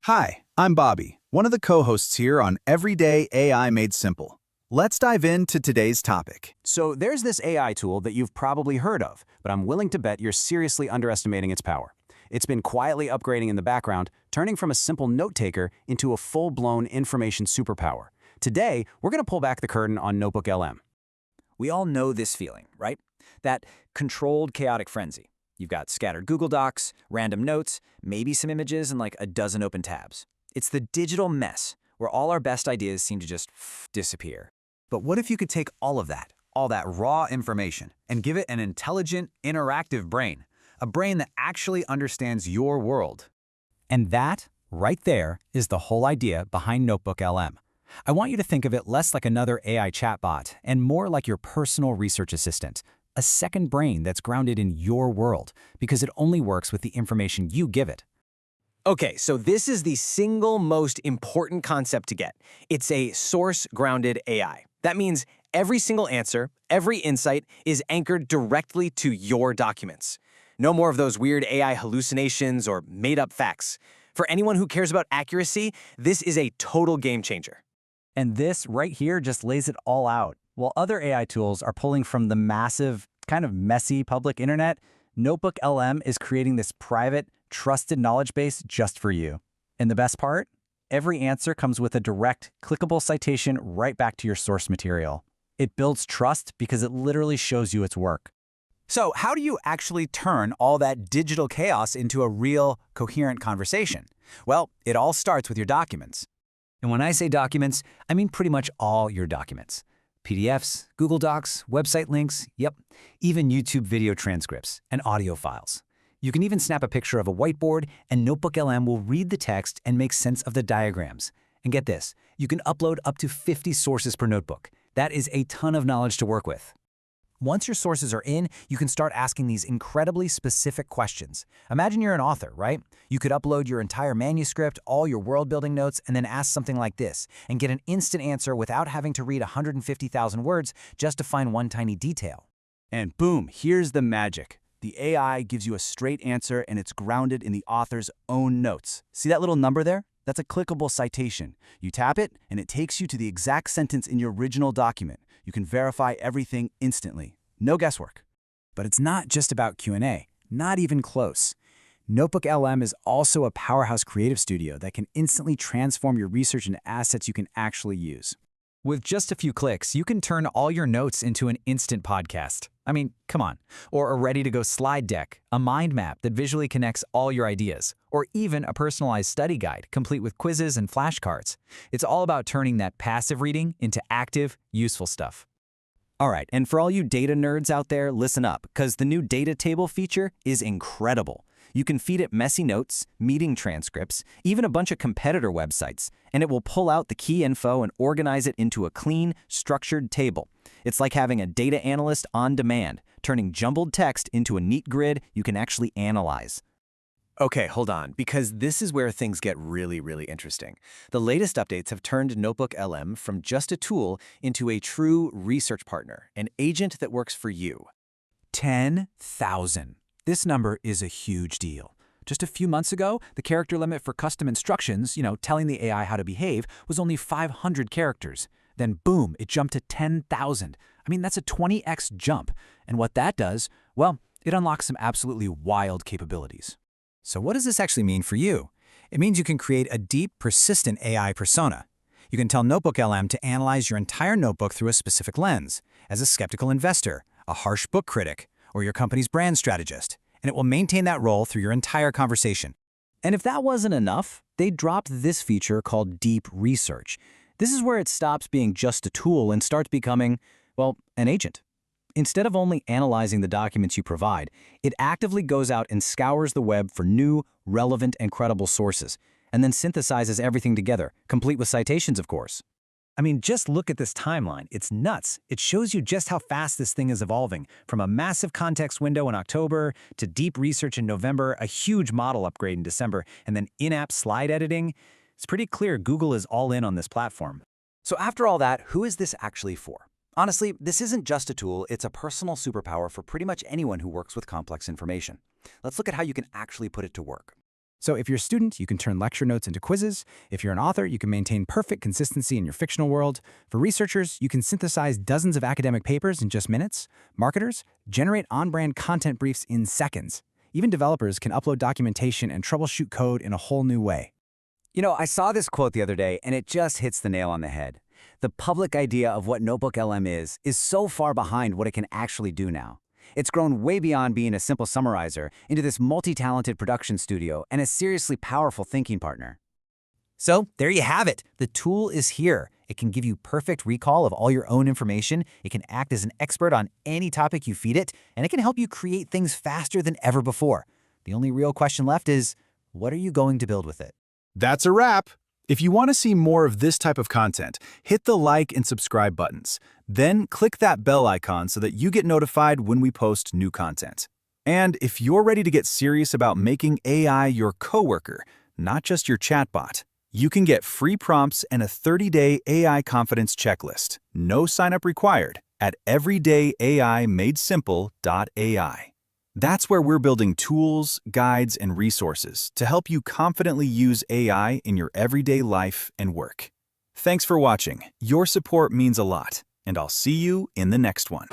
Hi, I'm Bobby, one of the co-hosts here on Everyday AI Made Simple. Let's dive into today's topic. So there's this AI tool that you've probably heard of, but I'm willing to bet you're seriously underestimating its power. It's been quietly upgrading in the background, turning from a simple note-taker into a full-blown information superpower. Today, we're going to pull back the curtain on NotebookLM. We all know this feeling, right? That controlled chaotic frenzy. You've got scattered Google Docs, random notes, maybe some images, and like a dozen open tabs. It's the digital mess where all our best ideas seem to just disappear. But what if you could take all that raw information, and give it an intelligent, interactive brain? A brain that actually understands your world. And that, right there, is the whole idea behind NotebookLM. I want you to think of it less like another AI chatbot and more like your personal research assistant, a second brain that's grounded in your world, because it only works with the information you give it. Okay, so this is the single most important concept to get. It's a source-grounded AI. That means every single answer, every insight is anchored directly to your documents. No more of those weird AI hallucinations or made-up facts. For anyone who cares about accuracy, this is a total game changer. And this right here just lays it all out. While other AI tools are pulling from the massive, kind of messy public internet, NotebookLM is creating this private, trusted knowledge base just for you. And the best part? Every answer comes with a direct, clickable citation right back to your source material. It builds trust because it literally shows you its work. So how do you actually turn all that digital chaos into a real, coherent conversation? Well, it all starts with your documents. And when I say documents, I mean pretty much all your documents. PDFs, Google Docs, website links, yep, even YouTube video transcripts and audio files. You can even snap a picture of a whiteboard, and NotebookLM will read the text and make sense of the diagrams. And get this, you can upload up to 50 sources per notebook. That is a ton of knowledge to work with. Once your sources are in, you can start asking these incredibly specific questions. Imagine you're an author, right? You could upload your entire manuscript, all your world-building notes, and then ask something like this, and get an instant answer without having to read 150,000 words just to find one tiny detail. And boom, here's the magic. The AI gives you a straight answer, and it's grounded in the author's own notes. See that little number there? That's a clickable citation. You tap it, and it takes you to the exact sentence in your original document. You can verify everything instantly. No guesswork. But it's not just about Q&A, not even close. NotebookLM is also a powerhouse creative studio that can instantly transform your research into assets you can actually use. With just a few clicks, you can turn all your notes into an instant podcast. I mean, come on. Or a ready-to-go slide deck, a mind map that visually connects all your ideas, or even a personalized study guide complete with quizzes and flashcards. It's all about turning that passive reading into active, useful stuff. All right, and for all you data nerds out there, listen up, because the new data table feature is incredible. You can feed it messy notes, meeting transcripts, even a bunch of competitor websites, and it will pull out the key info and organize it into a clean, structured table. It's like having a data analyst on demand, turning jumbled text into a neat grid you can actually analyze. Okay, hold on, because this is where things get really interesting. The latest updates have turned NotebookLM from just a tool into a true research partner, an agent that works for you. 10,000. This number is a huge deal. Just a few months ago, the character limit for custom instructions, telling the AI how to behave, was only 500 characters. Then boom, it jumped to 10,000. I mean, that's a 20x jump. And what that does, well, it unlocks some absolutely wild capabilities. So what does this actually mean for you? It means you can create a deep, persistent AI persona. You can tell NotebookLM to analyze your entire notebook through a specific lens, as a skeptical investor, a harsh book critic, or your company's brand strategist, and it will maintain that role through your entire conversation. And if that wasn't enough, they dropped this feature called Deep Research. This is where it stops being just a tool and starts becoming, well, an agent. Instead of only analyzing the documents you provide, it actively goes out and scours the web for new, relevant, and credible sources, and then synthesizes everything together, complete with citations, of course. I mean, just look at this timeline. It's nuts. It shows you just how fast this thing is evolving, from a massive context window in October to deep research in November, a huge model upgrade in December, and then in-app slide editing. It's pretty clear Google is all in on this platform. So after all that, who is this actually for? Honestly, this isn't just a tool, it's a personal superpower for pretty much anyone who works with complex information. Let's look at how you can actually put it to work. So if you're a student, you can turn lecture notes into quizzes. If you're an author, you can maintain perfect consistency in your fictional world. For researchers, you can synthesize dozens of academic papers in just minutes. Marketers, generate on-brand content briefs in seconds. Even developers can upload documentation and troubleshoot code in a whole new way. You know, I saw this quote the other day, and it just hits the nail on the head. The public idea of what NotebookLM is so far behind what it can actually do now. It's grown way beyond being a simple summarizer into this multi-talented production studio and a seriously powerful thinking partner. So there you have it. The tool is here. It can give you perfect recall of all your own information. It can act as an expert on any topic you feed it, and it can help you create things faster than ever before. The only real question left is, what are you going to build with it? That's a wrap. If you want to see more of this type of content, hit the like and subscribe buttons. Then click that bell icon so that you get notified when we post new content. And if you're ready to get serious about making AI your coworker, not just your chatbot, you can get free prompts and a 30-day AI confidence checklist. No sign-up required at everydayaimadesimple.ai. That's where we're building tools, guides, and resources to help you confidently use AI in your everyday life and work. Thanks for watching. Your support means a lot, and I'll see you in the next one.